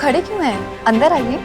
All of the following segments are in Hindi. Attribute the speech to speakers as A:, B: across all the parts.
A: खड़े क्यों हैं? अंदर आइए।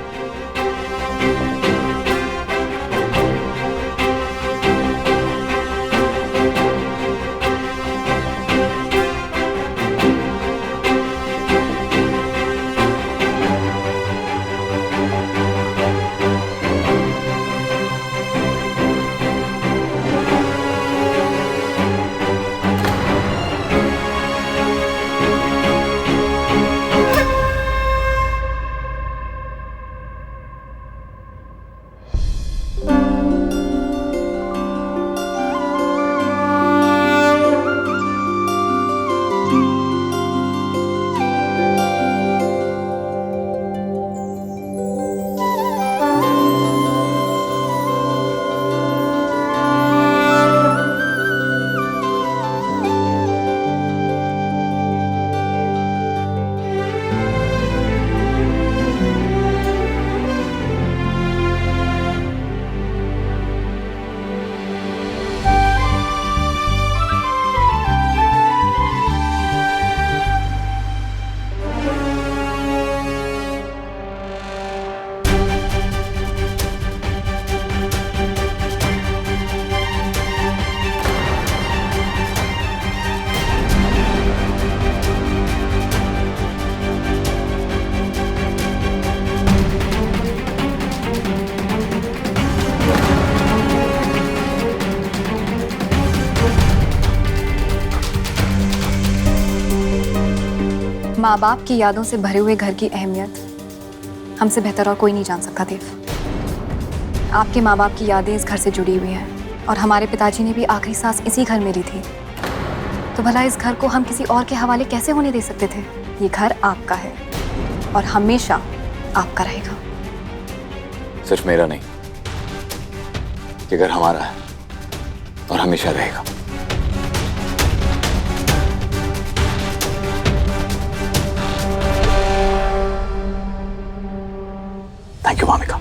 A: माँ बाप की यादों से भरे हुए घर की अहमियत हमसे बेहतर और कोई नहीं जान सकता देव। आपके माँ बाप की यादें इस घर से जुड़ी हुई हैं और हमारे पिताजी ने भी आखिरी सांस इसी घर में ली थी। तो भला इस घर को हम किसी और के हवाले कैसे होने दे सकते थे? ये घर आपका है और हमेशा आपका रहेगा।
B: सिर्फ मेरा नहीं, ये घर हमारा है और हमेशा रहेगा। Thank you Wamiqa.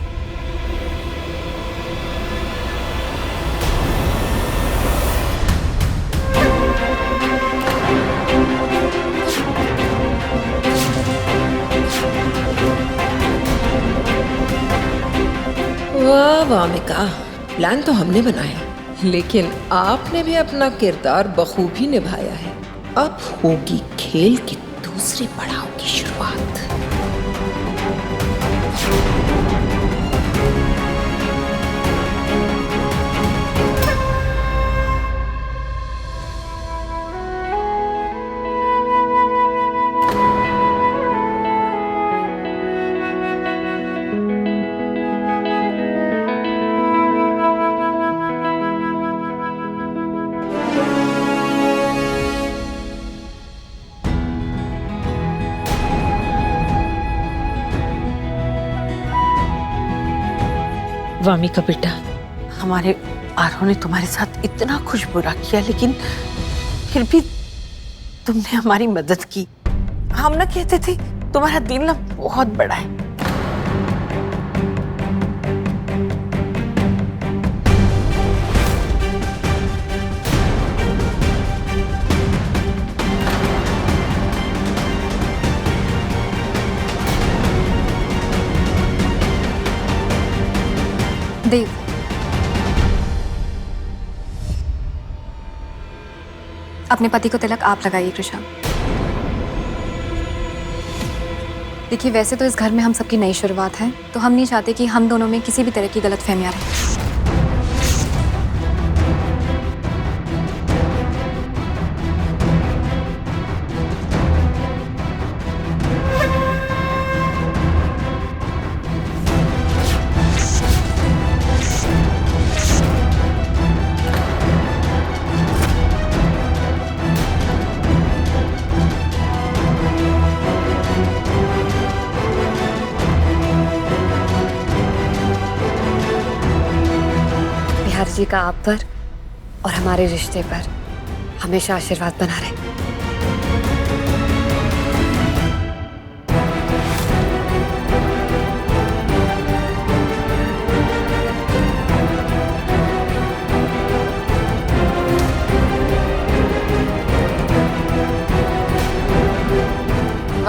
C: वाह वामिका, प्लान तो हमने बनाया, लेकिन आपने भी अपना किरदार बखूबी निभाया है। अब होगी खेल के दूसरे पड़ाव की शुरुआत।
D: वामिका बेटा, हमारे आरव ने तुम्हारे साथ इतना कुछ बुरा किया, लेकिन फिर भी तुमने हमारी मदद की। हम ना कहते थे तुम्हारा दिल ना बहुत बड़ा है।
A: देव, अपने पति को तिलक आप लगाइए कृषा। देखिए, वैसे तो इस घर में हम सबकी नई शुरुआत है, तो हम नहीं चाहते कि हम दोनों में किसी भी तरह की गलतफहमियां रहें। बिहारी जी का आप पर और हमारे रिश्ते पर हमेशा आशीर्वाद बना रहे।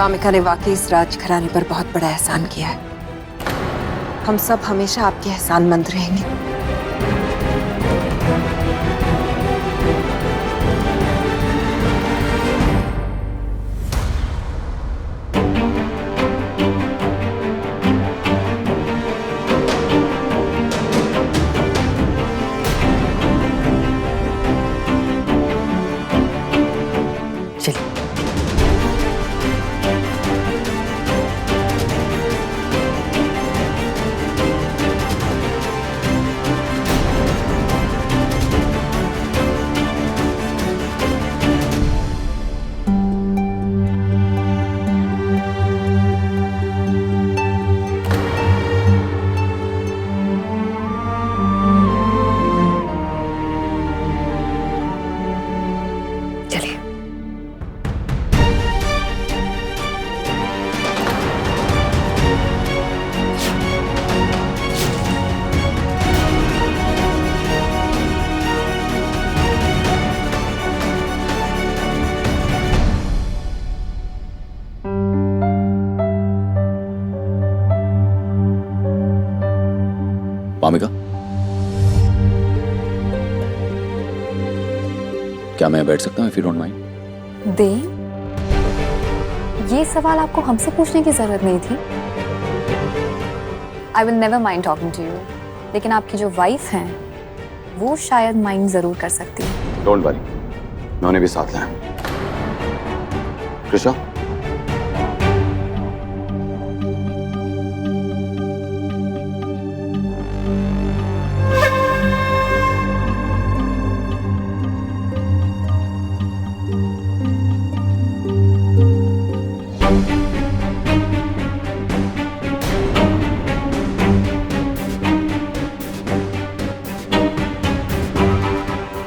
C: वामिका ने वाकई इस राजघराने पर बहुत बड़ा एहसान किया है। हम सब हमेशा आपके एहसानमंद रहेंगे।
D: चलिए।
A: चलिए।
B: वामिका, क्या मैं बैठ सकता हूँ इफ यू डोंट माइंड?
A: दे, ये सवाल आपको हमसे पूछने की जरूरत नहीं थी। I will never mind talking to you, लेकिन आपकी जो वाइफ हैं वो शायद माइंड जरूर कर सकती है।
B: डोंट वरी, मैं उन्हें भी साथ लाया। कृष्णा,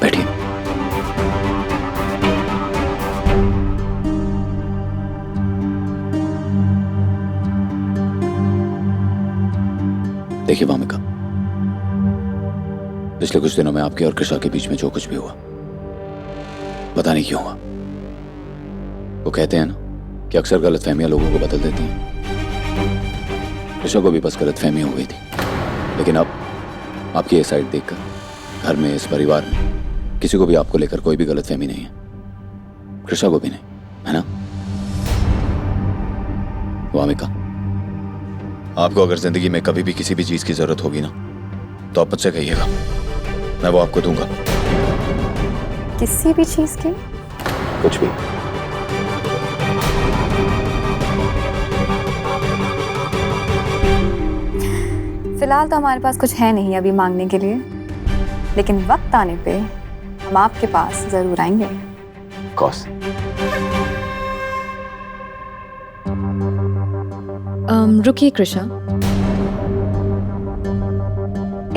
B: बैठिए। देखिए वामिका, पिछले कुछ दिनों में आपके और कृषा के बीच में जो कुछ भी हुआ, पता नहीं क्यों हुआ। वो कहते हैं ना कि अक्सर गलतफहमियां लोगों को बदल देती हैं। कृषा को भी बस गलतफहमी हो गई थी, लेकिन अब आपकी ये साइड देखकर घर में, इस परिवार में किसी को भी आपको लेकर कोई भी गलतफहमी नहीं है। कृषा को भी नहीं, है ना? वामिका, आपको अगर जिंदगी में कभी भी किसी भी चीज की जरूरत होगी ना, तो आप मुझसे कहिएगा, मैं वो आपको दूंगा।
A: किसी भी चीज की?
B: कुछ भी।
A: फिलहाल तो हमारे पास कुछ है नहीं अभी मांगने के लिए, लेकिन वक्त आने पे हम आपके पास जरूर आएंगे।
B: कॉस
A: रुकिए कृषा,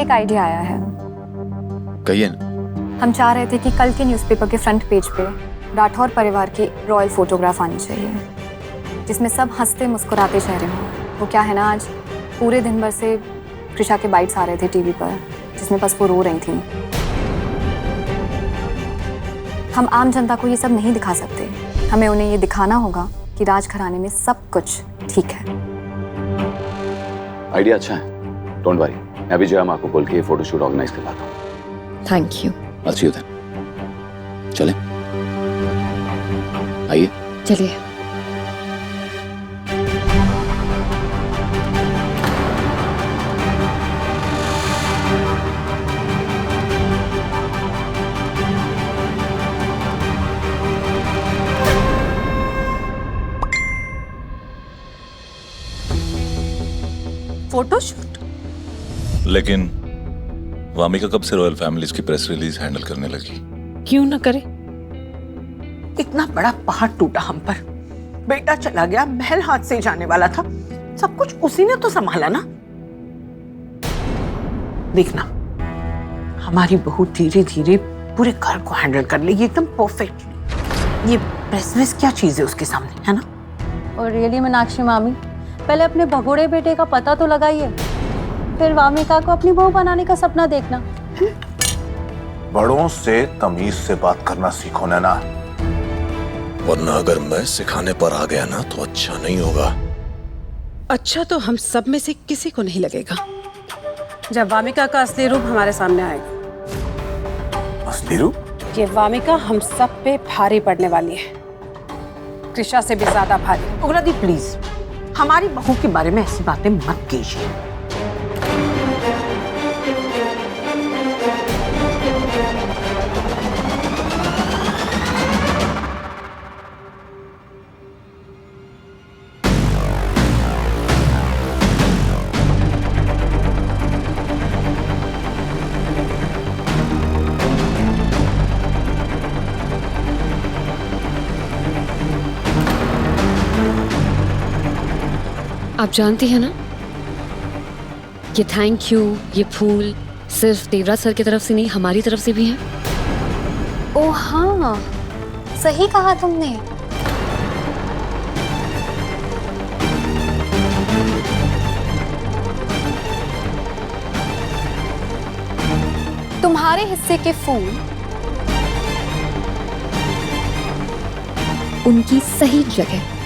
A: एक आइडिया आया है।
B: कहिए ना।
A: हम चाह रहे थे कि कल के न्यूज़पेपर के फ्रंट पेज पे राठौर परिवार की रॉयल फोटोग्राफ आनी चाहिए, जिसमें सब हंसते मुस्कुराते चेहरे हों। वो क्या है ना, आज पूरे दिन भर से कृषा के बाइट्स आ रहे थे टीवी पर, जिसमें बस वो रो रही थी। हम आम जनता को ये सब नहीं दिखा सकते, हमें उन्हें ये दिखाना होगा कि राजघराने में सब कुछ ठीक है।
B: आइडिया अच्छा है, डोंट वरी, मैं अभी जया माँ को बोल के फोटोशूट ऑर्गेनाइज करवाता हूँ।
A: Thank you.
B: अच्छी होता है। चलें? आइए।
A: चलिए।
D: फोटोशूट?
E: लेकिन वामिका कब से रॉयल फैमिलीज की प्रेस रिलीज हैंडल करने लगी?
D: क्यों ना करे? इतना बड़ा पहाड़ टूटा हम पर, बेटा चला गया, महल हाथ से जाने वाला था, सब कुछ उसी ने तो संभाला ना। देखना, हमारी बहू धीरे धीरे पूरे घर को हैंडल कर लेगी एकदम परफेक्ट। ये प्रेस क्या चीज है उसके सामने, है ना?
F: और रियली मीनाक्षी मामी, पहले अपने भगोड़े बेटे का पता तो लगाइए, फिर वामिका को अपनी बहू बनाने का सपना देखना।
G: बड़ों से तमीज से बात करना सीखो नैना, वरना अगर मैं सिखाने पर आ गया ना तो अच्छा नहीं होगा।
H: अच्छा तो हम सब में से किसी को नहीं लगेगा जब वामिका का असली रूप हमारे सामने आएगा।
G: असली रूप?
H: ये वामिका हम सब पे भारी पड़ने वाली है, कृषा से भी ज्यादा भारी।
D: उग्रा दी प्लीज हमारी बहू के बारे में ऐसी बातें मत कीजिए।
I: आप जानती हैं ना, ये थैंक यू, ये फूल सिर्फ देवराज सर की तरफ से नहीं, हमारी तरफ से भी है।
A: ओ हाँ, सही कहा तुमने। तुम्हारे हिस्से के फूल
I: उनकी सही जगह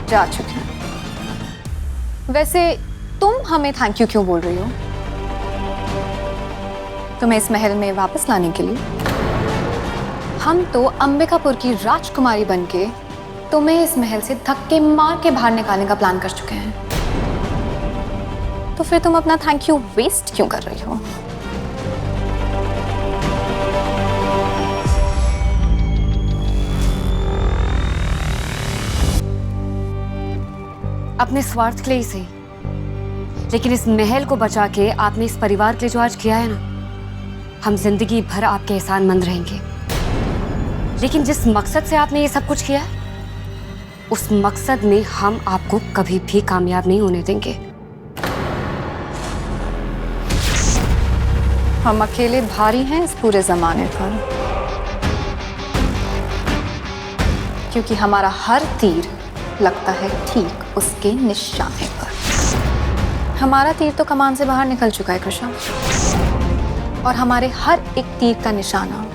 A: जा चुके हैं। वैसे तुम हमें थैंक यू क्यों बोल रही हो? तुम्हें इस महल में वापस लाने के लिए? हम तो अंबिकापुर की राजकुमारी बनके तुम्हें इस महल से धक्के मार के बाहर निकालने का प्लान कर चुके हैं। तो फिर तुम अपना थैंक यू वेस्ट क्यों कर रही हो?
I: अपने स्वार्थ के लिए ही सही, लेकिन इस महल को बचा के आपने इस परिवार के लिए जो आज किया है ना, हम जिंदगी भर आपके एहसानमंद रहेंगे। लेकिन जिस मकसद से आपने ये सब कुछ किया है, उस मकसद में हम आपको कभी भी कामयाब नहीं होने देंगे।
A: हम अकेले भारी हैं इस पूरे जमाने पर, क्योंकि हमारा हर तीर लगता है ठीक उसके निशाने पर। हमारा तीर तो कमान से बाहर निकल चुका है कृषा, और हमारे हर एक तीर का निशाना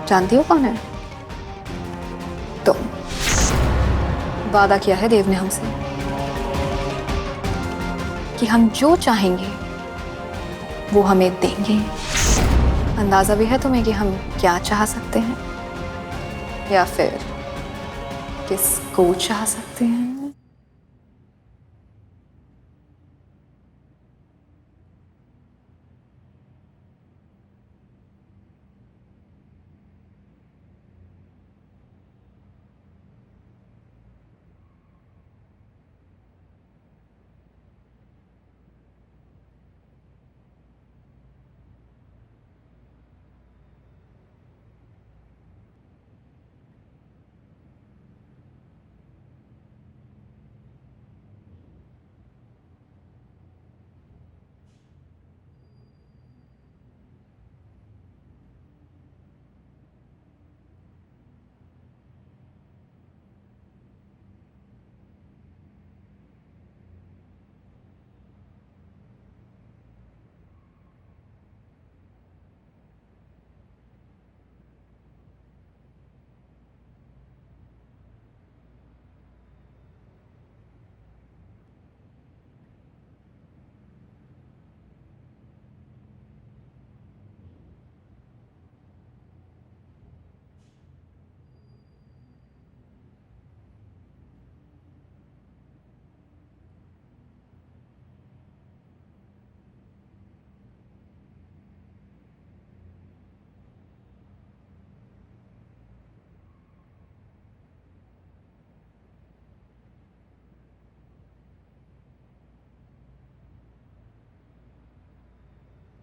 A: जानती हो कौन है? तुम। वादा किया है देव ने हमसे कि हम जो चाहेंगे वो हमें देंगे। अंदाजा भी है तुम्हें कि हम क्या चाह सकते हैं, या फिर किसको चाह सकते हैं?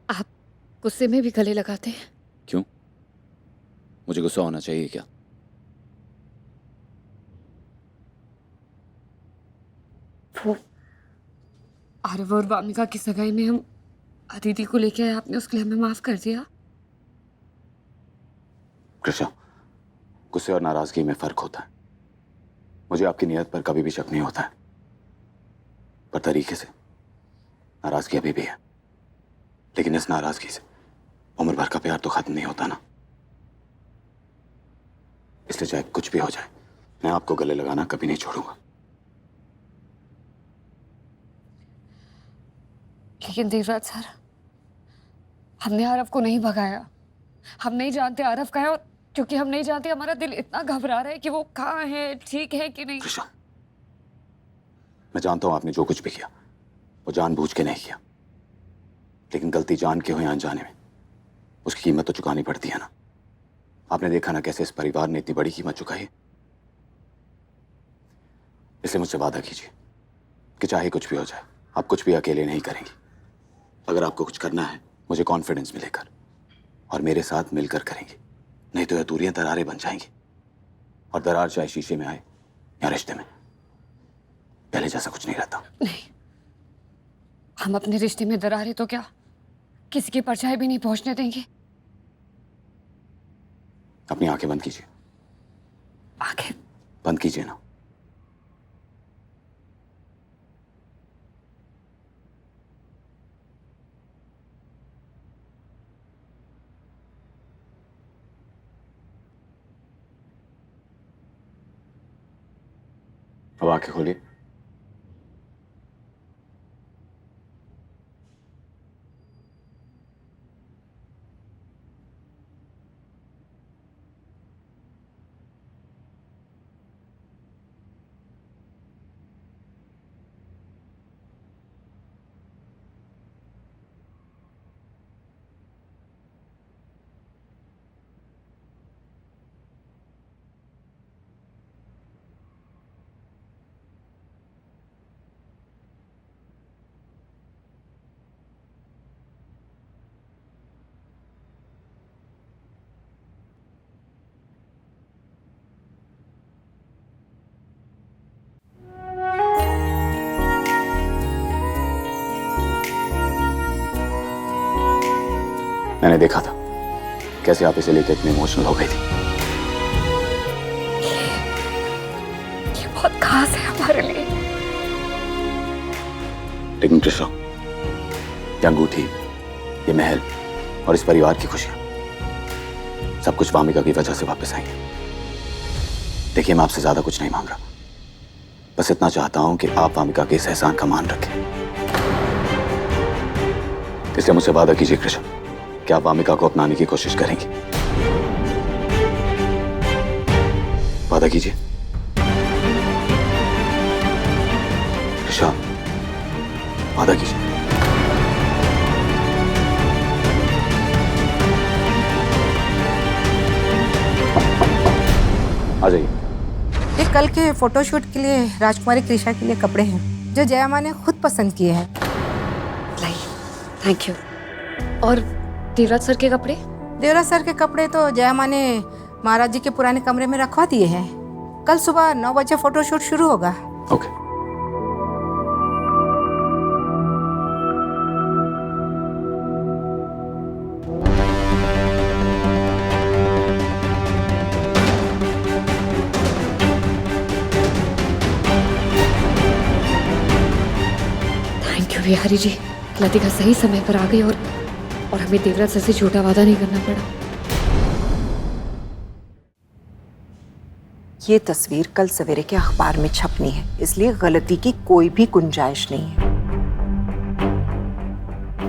I: आप गुस्से में भी गले लगाते हैं?
B: क्यों? मुझे गुस्सा होना चाहिए क्या?
I: वो आरव और वामिका की सगाई में हम अदिति को लेके आए, आपने उसके लिए हमें माफ कर दिया।
B: कृषा, गुस्से और नाराजगी में फर्क होता है। मुझे आपकी नीयत पर कभी भी शक नहीं होता है, पर तरीके से नाराजगी अभी भी है। लेकिन इस नाराजगी से उम्र भर का प्यार तो खत्म नहीं होता ना। इसलिए चाहे कुछ भी हो जाए, मैं आपको गले लगाना कभी नहीं छोड़ूंगा।
I: लेकिन देवराज सर, हमने आरव को नहीं भगाया। हम नहीं जानते आरव का है, और क्योंकि हम नहीं जानते हमारा दिल इतना घबरा रहा है कि वो कहाँ है, ठीक है कि नहीं।
B: कृष्णा, मैं जानता हूं आपने जो कुछ भी किया वो जानबूझ के नहीं किया, लेकिन गलती जान के हो या अनजाने में उसकी कीमत तो चुकानी पड़ती है ना। आपने देखा ना कैसे इस परिवार ने इतनी बड़ी कीमत चुकाई है। इसलिए मुझसे वादा कीजिए कि चाहे कुछ भी हो जाए, आप कुछ भी अकेले नहीं करेंगी। अगर आपको कुछ करना है, मुझे कॉन्फिडेंस मिलेकर और मेरे साथ मिलकर करेंगी, नहीं तो यह दूरियां दरारें बन जाएंगी। और दरार चाहे शीशे में आए या रिश्ते में, पहले जैसा कुछ नहीं रहता।
I: नहीं, हम अपने रिश्ते में दरारें तो क्या, किसी की परछाई भी नहीं पहुंचने देंगे।
B: अपनी आंखें बंद कीजिए।
I: आंखें
B: बंद कीजिए ना। अब आंखें खोलिए। मैंने देखा था कैसे आप इसे लेकर इतने इमोशनल हो गई थी।
I: ये बहुत खास है हमारे लिए।
B: लेकिन कृष्णा, ये अंगूठी, ये महल और इस परिवार की खुशियां सब कुछ वामिका की वजह से वापस आएंगे। देखिए, मैं आपसे ज्यादा कुछ नहीं मांग रहा, बस इतना चाहता हूं कि आप वामिका के इस एहसान का मान रखें। इसलिए मुझसे वादा कीजिए कृष्णा कि आप वामिका को अपनाने की कोशिश करेंगे। वादा कीजिए कृष्णा, वादा कीजिए। आ जाइए।
C: ये कल के फोटोशूट के लिए राजकुमारी कृष्णा के लिए कपड़े हैं जो जया माँ ने खुद पसंद किए हैं।
I: Thank you. और देवराज सर के कपड़े?
C: देवराज सर के कपड़े तो जया माँ ने महाराज जी के पुराने कमरे में रखवा दिए हैं। कल सुबह 9 बजे फोटोशूट शुरू होगा।
B: Okay.
I: Thank you Bihari ji, Latika सही समय पर आ गई और हमें देवराज सर से झूठा वादा नहीं करना पड़ा।
C: ये तस्वीर कल सवेरे के अखबार में छपनी है, इसलिए गलती की कोई भी गुंजाइश नहीं है।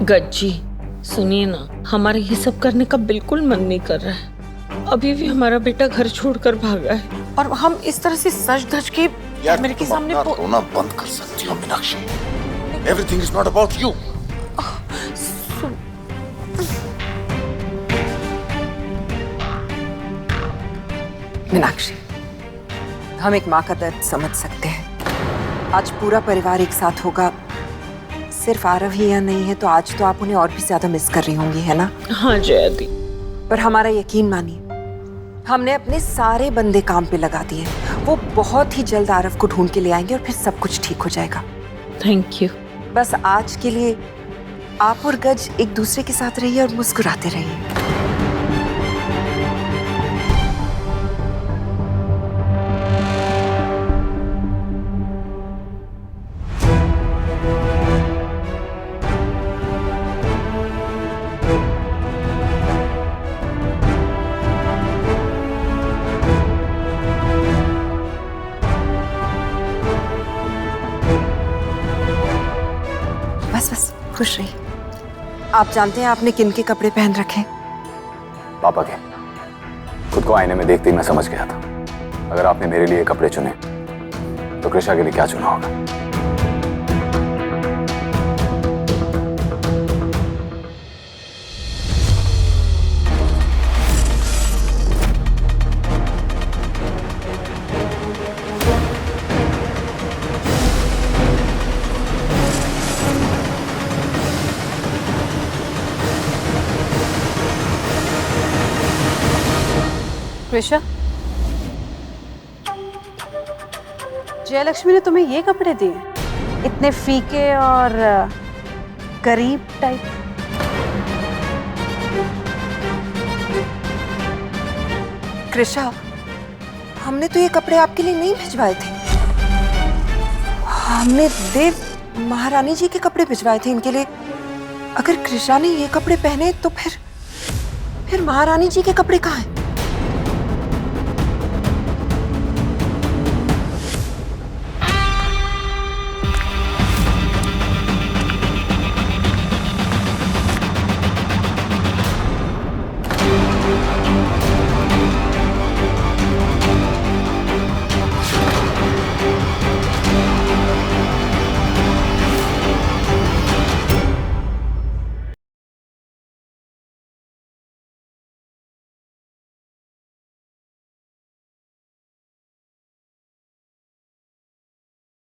D: गज्जी, सुनिए ना, हमारा ये सब करने का बिल्कुल मन नहीं कर रहा है। अभी भी हमारा बेटा घर छोड़कर भागा है और हम इस तरह से सच धज के मेरे के सामने
G: रोना बंद कर सकती हो Meenakshi. Everything is not about you.
C: Meenakshi, हम एक माँ का दर्द समझ सकते हैं। आज पूरा परिवार एक साथ होगा, सिर्फ आरव ही यहाँ नहीं है तो आज तो आप उन्हें और भी ज्यादा मिस कर रही होंगी, है ना?
D: हाँ जया दी।
C: पर हमारा यकीन मानिए, हमने अपने सारे बंदे काम पे लगा दिए। वो बहुत ही जल्द आरव को ढूंढ के ले आएंगे और फिर सब कुछ ठीक हो जाएगा।
D: Thank you.
C: बस आज के लिए आप और गज एक दूसरे के साथ रहिए और मुस्कुराते रहिए। खुश रही। आप जानते हैं आपने किन के कपड़े पहन रखे?
B: पापा के। खुद को आईने में देखते ही मैं समझ गया था, अगर आपने मेरे लिए कपड़े चुने तो कृषा के लिए क्या चुना होगा।
H: कृषा, जयलक्ष्मी ने तुम्हें ये कपड़े दिए, इतने फीके और गरीब टाइप।
C: कृषा, हमने तो ये कपड़े आपके लिए नहीं भिजवाए थे। हमने देव महारानी जी के कपड़े भिजवाए थे इनके लिए। अगर कृषा ने ये कपड़े पहने तो फिर महारानी जी के कपड़े कहाँ हैं?